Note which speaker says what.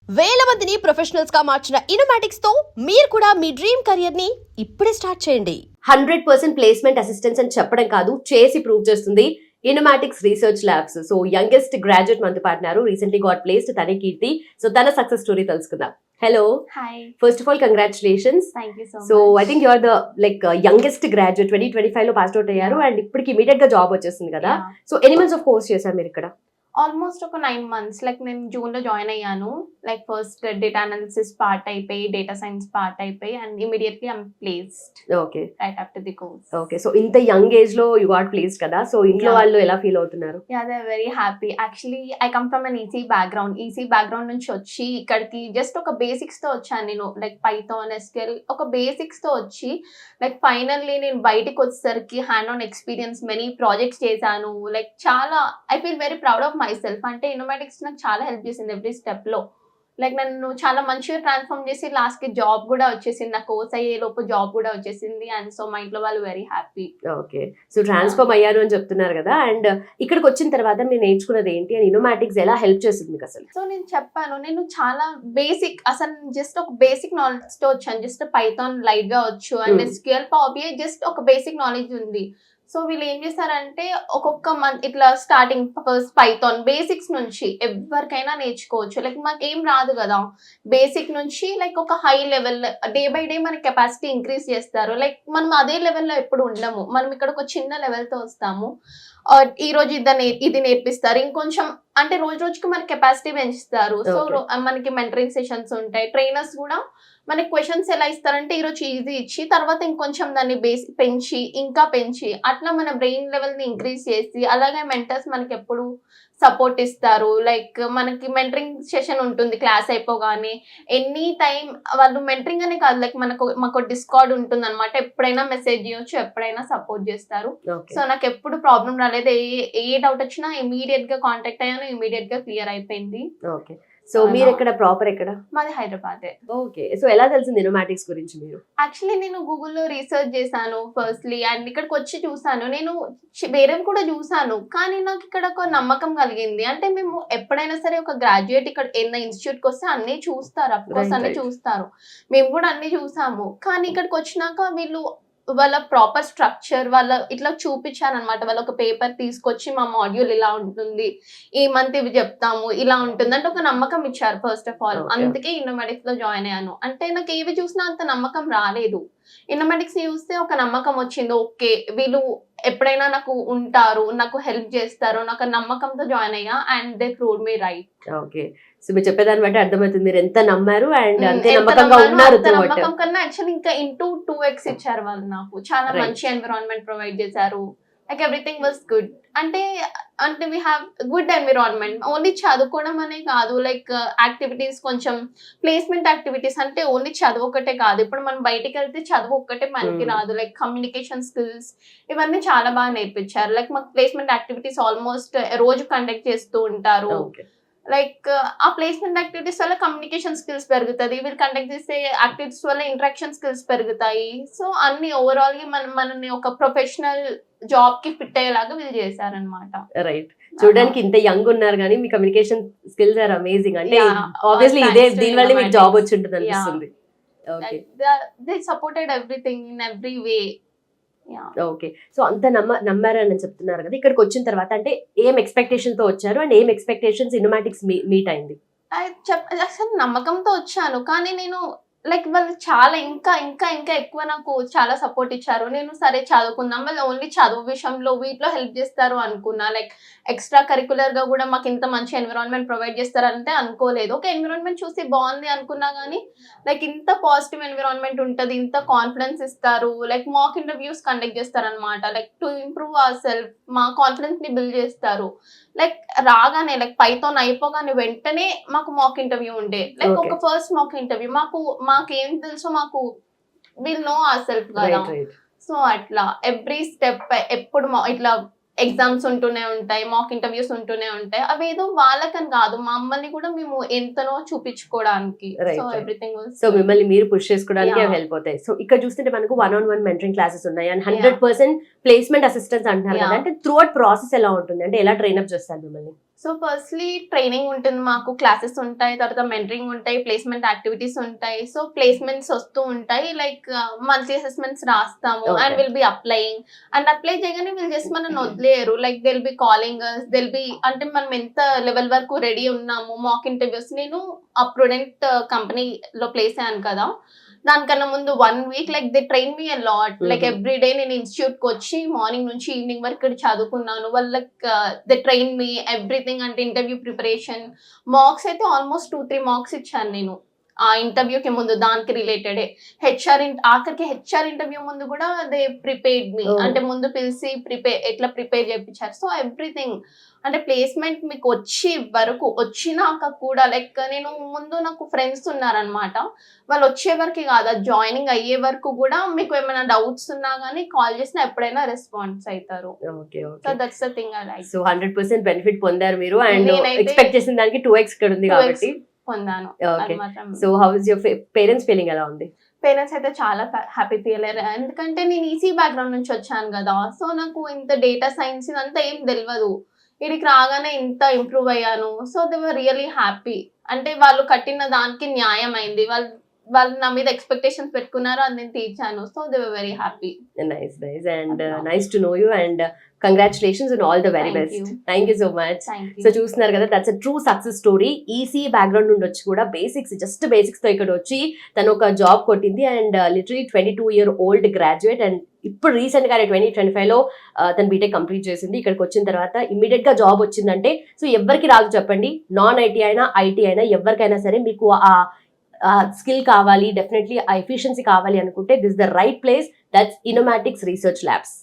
Speaker 1: వేల మందిని ప్రొఫెషనల్స్ గా మార్చిన ఇనోమాటిక్స్ తో మీరు కూడా మీ డ్రీమ్ కెరియర్ ని ఇప్పుడే స్టార్ట్ చేయండి. 100% ప్లేస్మెంట్ అసిస్టెన్స్ అని చెప్పడం కాదు, చేసి ప్రూవ్ చేస్తుంది Inomatics research labs. So youngest graduate మనతో పాటున్నారు, రీసెంట్లీ గాట్ ప్లేస్డ్, తనే కీర్తి. సో తన సక్సెస్ స్టోరీ తెలుసుకుందాం. Hello,
Speaker 2: hi,
Speaker 1: first of all congratulations.
Speaker 2: Thank you so
Speaker 1: so
Speaker 2: much.
Speaker 1: I think you are the youngest graduate, 2025 లో pass out అయ్యారు and ఇప్పటికి immediate గా job వచ్చేసింది కదా. సో ఎన్ని మంత్స్ ఆఫ్ కోర్స్ చేశారు మీరు ఇక్కడ?
Speaker 2: ఆల్మోస్ట్ ఒక 9 months. నేను జూన్ లో జాయిన్ అయ్యాను. ఫస్ట్ డేటా అనాలిసిస్ పార్ట్ అయిపోయి, డేటా సైన్స్ పార్ట్ అయిపోయి, and immediately I'm placed
Speaker 1: okay
Speaker 2: right after the course.
Speaker 1: Okay, so ఇంత యంగ్ ఏజ్ లో యు గాట్ ప్లేస్డ్ కదా. సో ఇంట్లో వాళ్ళు ఎలా ఫీల్ అవుతున్నారు?
Speaker 2: Yeah, they are very happy. Actually I come from an EC background నుంచి వచ్చి ఇక్కడికి జస్ట్ ఒక బేసిక్స్ తో వచ్చాను నేను. పైథాన్, ఎస్క్యూఎల్ ఒక బేసిక్స్ తో వచ్చి ఫైనల్లీ నేను బయటికి వచ్చేసరికి hand on experience, many projects చేశాను. చాలా I feel very proud of my self. అంటే ఇనోమాటిక్స్ నాకు చాలా హెల్ప్ చేసింది ఎవ్రీ స్టెప్ లో. నన్ను చాలా మంచిగా ట్రాన్స్ఫార్మ్ చేసి లాస్ట్ కి జాబ్ కూడా వచ్చేసింది. నా కోర్స్ అయ్యే లోపు జాబ్ కూడా వచ్చేసింది. అండ్ సో మా ఇంట్లో వాళ్ళు very happy.
Speaker 1: Okay, so transform అయ్యారు అని చెప్తున్నారు కదా. అండ్ ఇక్కడికి వచ్చిన తర్వాత మీరు నేర్చుకున్నది ఏంటి అండ్ ఇనోమాటిక్స్ ఎలా హెల్ప్ చేస్తుంది మీకు అసలు?
Speaker 2: సో నేను చెప్పాను, నేను చాలా బేసిక్, అసలు జస్ట్ ఒక బేసిక్ నాలెడ్జ్ తో వచ్చాను. జస్ట్ పైథాన్ లైట్ గా వచ్చు, and SQL, power BI just ఒక బేసిక్ నాలెడ్జ్ ఉంది. సో వీళ్ళు ఏం చేస్తారంటే ఒక్కొక్క మంత్ ఇట్లా స్టార్టింగ్ ఫస్ట్ పైథాన్ బేసిక్స్ నుంచి ఎవరికైనా నేర్చుకోవచ్చు. మాకు ఏం రాదు కదా, బేసిక్ నుంచి ఒక high level, day by day మన కెపాసిటీ ఇంక్రీజ్ చేస్తారు. మనం అదే లెవెల్లో ఎప్పుడు ఉండము, మనం ఇక్కడ ఒక చిన్న లెవెల్తో వస్తాము. ఈ రోజు ఇది నేర్పిస్తారు, ఇంకొంచెం అంటే రోజు రోజుకి మన కెపాసిటీ పెంచుతారు. సో మనకి మెంటరింగ్ సెషన్స్ ఉంటాయి. ట్రైనర్స్ కూడా మనకి క్వశ్చన్స్ ఎలా ఇస్తారంటే ఈరోజు ఈజీ ఇచ్చి తర్వాత ఇంకొంచెం దాన్ని ఇంకా పెంచి అట్లా మన బ్రెయిన్ లెవెల్ ని ఇంక్రీజ్ చేసి, అలాగే మెంటర్స్ మనకి ఎప్పుడు సపోర్ట్ ఇస్తారు. మనకి మెంటరింగ్ సెషన్ ఉంటుంది క్లాస్ అయిపోగానే. ఎనీ టైం వాళ్ళు మెంటరింగ్ అనే కాదు, మాకు డిస్కార్డ్ ఉంటుంది అనమాట. ఎప్పుడైనా మెసేజ్ చేయొచ్చు, ఎప్పుడైనా సపోర్ట్ చేస్తారు. సో నాకు ఎప్పుడు ప్రాబ్లం రాలేదు. ఏ డౌట్ వచ్చినా ఇమీడియట్ గా కాంటాక్ట్ అయ్యాను, ఇమీడియట్ గా క్లియర్ అయిపోయింది.
Speaker 1: ఓకే, సో మీరు ఎక్కడ, ప్రాపర్ ఎక్కడ?
Speaker 2: మాది హైదరాబాదే.
Speaker 1: ఓకే, సో ఎలా తెలిసింది ఇనోమాటిక్స్ గురించి మీరు?
Speaker 2: యాక్చువల్లీ నేను గూగుల్లో రీసెర్చ్ చేశాను ఫస్ట్లీ, అండ్ ఇక్కడికి వచ్చి చూసాను. నేను వేరేవి కూడా చూసాను, కానీ నాకు ఇక్కడ ఒక నమ్మకం కలిగింది. అంటే మేము ఎప్పుడైనా సరే ఒక గ్రాడ్యుయేట్ ఇక్కడ ఏదైనా ఇన్స్టిట్యూట్ కి వస్తే అన్ని చూస్తారు, అఫ్కోర్స్ అన్ని చూస్తారు, మేము కూడా అన్ని చూసాము. కానీ ఇక్కడికి వచ్చినాక వీళ్ళు వాళ్ళ ప్రాపర్ స్ట్రక్చర్ వాళ్ళ ఇట్లా చూపించారనమాట. వాళ్ళు ఒక పేపర్ తీసుకొచ్చి మా మాడ్యూల్ ఇలా ఉంటుంది, ఈ మంత్ ఇవి చెప్తాము, ఇలా ఉంటుంది అంటే ఒక నమ్మకం ఇచ్చారు ఫస్ట్ ఆఫ్ ఆల్. అందుకే ఇనోమాటిక్స్ లో జాయిన్ అయ్యాను. అంటే నాకు ఏవి చూసినా అంత నమ్మకం రాలేదు, ఇనోమాటిక్స్ చూస్తే ఒక నమ్మకం వచ్చింది. ఓకే, వీళ్ళు ఎప్పుడైనా నాకు ఉంటారు, నాకు హెల్ప్ చేస్తారు, నాకు నమ్మకంతో జాయిన్ అయ్యా. And they proved me right.
Speaker 1: Okay, so మీరు చెప్పేదాన్ని బట్టి అర్థమవుతుంది మీరు ఎంత నమ్మారు అండ్ అంతే నమ్మకంగా ఉన్నారు.
Speaker 2: నమ్మకం కన్నా యాక్చువల్లీ ఇంకా ఇంటూ 2x ఇచ్చారు వాళ్ళు. నాకు చాలా మంచి ఎన్విరాన్మెంట్ ప్రొవైడ్ చేశారు. Everything was good. అంటే we have good environment. Only చదువుకోవడం అనే కాదు, యాక్టివిటీస్, కొంచెం ప్లేస్మెంట్ యాక్టివిటీస్. అంటే ఓన్లీ చదువు ఒకటే కాదు, ఇప్పుడు మనం బయటికి వెళ్తే చదువు ఒక్కటే మనకి రాదు. కమ్యూనికేషన్ స్కిల్స్ ఇవన్నీ చాలా బాగా నేర్పించారు. మాకు ప్లేస్మెంట్ యాక్టివిటీస్ ఆల్మోస్ట్ రోజు కండక్ట్ చేస్తూ ఉంటారు. ఆ ప్లేస్మెంట్ యాక్టివిటీస్ వల్ల కమ్యూనికేషన్ స్కిల్స్ పెరుగుతుంది, వీళ్ళు కండక్ట్ చేసే యాక్టివిటీస్ వల్ల ఇంటరాక్షన్ స్కిల్స్ పెరుగుతాయి. సో అన్ని ఓవరాల్ గా మనని ఒక ప్రొఫెషనల్ జాబ్ కి ఫిట్ అయ్యేలాగా వీళ్ళు చేశారనమాట.
Speaker 1: రైట్, చూడడానికి ఇంత యంగ్ ఉన్నారు కానీ మీ కమ్యూనికేషన్ స్కిల్స్ ఆర్ అమేజింగ్. అంటే ఆబ్వియస్లీ దీని వల్ల మీకు జాబ్ వచ్చి ఉంటుంది అనిపిస్తుంది. Okay,
Speaker 2: they supported everything in every way.
Speaker 1: Okay, so అంత నమ్మారని చెప్తున్నారు కదా. ఇక్కడికి వచ్చిన తర్వాత అంటే ఏం ఎక్స్పెక్టేషన్ తో వచ్చారు అండ్ ఏం ఎక్స్పెక్టేషన్స్ ఇనోమాటిక్స్ మీట్ అయింది?
Speaker 2: అసలు నమ్మకంతో వచ్చాను, కానీ నేను వాళ్ళు చాలా ఇంకా ఇంకా ఇంకా ఎక్కువ నాకు చాలా సపోర్ట్ ఇచ్చారు. నేను సరే చదువుకుందాం, వాళ్ళు ఓన్లీ చదువు విషయంలో వీటిలో హెల్ప్ చేస్తారు అనుకున్నా. ఎక్స్ట్రా కరికులర్ గా కూడా మాకు ఇంత మంచి ఎన్విరాన్మెంట్ ప్రొవైడ్ చేస్తారంటే అనుకోలేదు. ఒక ఎన్విరాన్మెంట్ చూసి బాగుంది అనుకున్నా కానీ ఇంత పాజిటివ్ ఎన్విరాన్మెంట్ ఉంటుంది, ఇంత కాన్ఫిడెన్స్ ఇస్తారు. మాక్ ఇంటర్వ్యూస్ కండక్ట్ చేస్తారు అనమాట. టు ఇంప్రూవ్ అవర్ సెల్ఫ్, మా కాన్ఫిడెన్స్ ని బిల్డ్ చేస్తారు. రాగానే పైథాన్ అయిపోగానే వెంటనే మాకు మాక్ ఇంటర్వ్యూ ఉండే. ఒక ఫస్ట్ మాక్ ఇంటర్వ్యూ మాకేం తెలుసో మాకు విల్ నో అవర్ సెల్ఫ్ కదా. సో అట్లా ఎవ్రీ స్టెప్ ఎప్పుడు ఇట్లా ఎగ్జామ్స్ ఉంటూనే ఉంటాయి, మాక్ ఇంటర్వ్యూస్ ఉంటూనే ఉంటాయి. అవేదో వాళ్ళకని కాదు, మమ్మల్ని కూడా మేము ఎంతనో చూపించుకోవడానికి. సో ఎవ్రీథింగ్,
Speaker 1: సో మిమ్మల్ని మీరు పుష్ చేసుకోవడానికి హెల్ప్ అవుతాయి. సో ఇక్కడ చూస్తుంటే మనకు 1-on-1 మెంటరింగ్ క్లాసెస్ ఉన్నాయి అండ్ 100% ప్లేస్మెంట్ అసిస్టెన్స్ అంటున్నారు కదా. అంటే త్రూ అవుట్ ప్రాసెస్ ఎలా ఉంటుంది, అంటే ఎలా ట్రైన్ అప్ చేస్తారు మిమ్మల్ని?
Speaker 2: సో ఫస్ట్లీ ట్రైనింగ్ ఉంటుంది, మాకు క్లాసెస్ ఉంటాయి, తర్వాత మెంటరింగ్ ఉంటాయి, ప్లేస్మెంట్ యాక్టివిటీస్ ఉంటాయి. సో ప్లేస్మెంట్స్ వస్తూ ఉంటాయి, లైక్ మంత్లీ అసెస్మెంట్స్ రాస్తాము
Speaker 1: Okay.
Speaker 2: And will be applying. And apply చేయగానే వీళ్ళు జస్ట్ మనల్ని వదిలేయరు, like they'll be calling they'll be, అంటే మనం ఎంత లెవెల్ వరకు రెడీ ఉన్నాము, మాక్ ఇంటర్వ్యూస్. నేను ఆ ప్రుడెంట్ కంపెనీలో ప్లేస్ అయ్యాను కదా, దానికన్నా ముందు 1 week like they train me a lot. Like every day నేను ఇన్స్టిట్యూట్ కి వచ్చి మార్నింగ్ నుంచి ఈవినింగ్ వరకు ఇక్కడ చదువుకున్నాను. వాళ్ళకి దే ట్రైన్ మీ ఎవ్రీథింగ్, అంటే ఇంటర్వ్యూ ప్రిపరేషన్, మాక్స్ అయితే ఆల్మోస్ట్ 2-3 మార్క్స్ ఇచ్చాను నేను ఆ ఇంటర్వ్యూకి ముందు, దానికి రిలేటెడ్. ఆఖరికి హెచ్ఆర్ ఇంటర్వ్యూ ముందు కూడా దే ప్రిపేర్డ్ మీ,
Speaker 1: Oh.
Speaker 2: అంటే ముందు పిలిచి ఎట్లా ప్రిపేర్ చేయించారు. సో ఎవ్రీథింగ్, అంటే ప్లేస్మెంట్ మీకు వచ్చినాక కూడా, లైక్ నేను ముందు నాకు ఫ్రెండ్స్ ఉన్నారనమాట, వాళ్ళు వచ్చే వరకు కాదు, జాయినింగ్ అయ్యే వరకు కూడా మీకు ఏమైనా డౌట్స్ ఉన్నా కానీ కాల్ చేసినా ఎప్పుడైనా రెస్పాన్స్ అవుతారు.
Speaker 1: Okay
Speaker 2: so
Speaker 1: okay.
Speaker 2: That's the thing I like.
Speaker 1: So 100% benefit పొందారు మీరు, అండ్
Speaker 2: నేనైతే
Speaker 1: ఎక్స్పెక్ట్ చేసిన దానికి 2x ఇక్కడ ఉంది
Speaker 2: 2x
Speaker 1: కాబట్టి.
Speaker 2: పొందాను.
Speaker 1: ఓకే.
Speaker 2: అది మాత్రం
Speaker 1: so how is your parents feeling ఎలా ఉంది?
Speaker 2: పేరెంట్స్ అయితే చాలా హ్యాపీ ఫీల్ అయ్యారు, ఎందుకంటే నేను ఈసీ బ్యాక్గ్రౌండ్ నుంచి వచ్చాను కదా. సో నాకు ఇంత డేటా సైన్స్ ఇదంతా ఏం తెలియదు, ఇక్కడికి రాగానే ఇంత ఇంప్రూవ్ అయ్యాను. So they were really happy, అంటే వాళ్ళు కట్టిన దానికి న్యాయం అయింది, వాళ్ళు నా మీద ఎక్స్పెక్టేషన్స్ పెట్టుకున్నారు, అది నేను తీర్చాను. So they were very happy.
Speaker 1: Nice and nice to know you, and congratulations and all the very
Speaker 2: Thank
Speaker 1: best.
Speaker 2: you.
Speaker 1: Thank you so much.
Speaker 2: Thank
Speaker 1: so
Speaker 2: you.
Speaker 1: చూస్తున్నారు కదా, that's a true success story. EC background నుండి వచ్చి కూడా just basics తో ఇక్కడ వచ్చి తను ఒక జాబ్ కొట్టింది, and literally 22-year-old graduate. And ఇప్పుడు రీసెంట్ గా 2025 లో తను బీటెక్ కంప్లీట్ చేసింది. ఇక్కడికి వచ్చిన తర్వాత ఇమీడియట్ గా జాబ్ వచ్చిందంటే, సో ఎవరికి రాదు చెప్పండి, నాన్ ఐటీ అయినా ఐటీ అయినా ఎవరికైనా సరే, మీకు ఆ స్కిల్ కావాలి, డెఫినెట్లీ ఆ ఎఫిషియన్సీ కావాలి అనుకుంటే this the right place. That's ఇనోమాటిక్స్ research labs.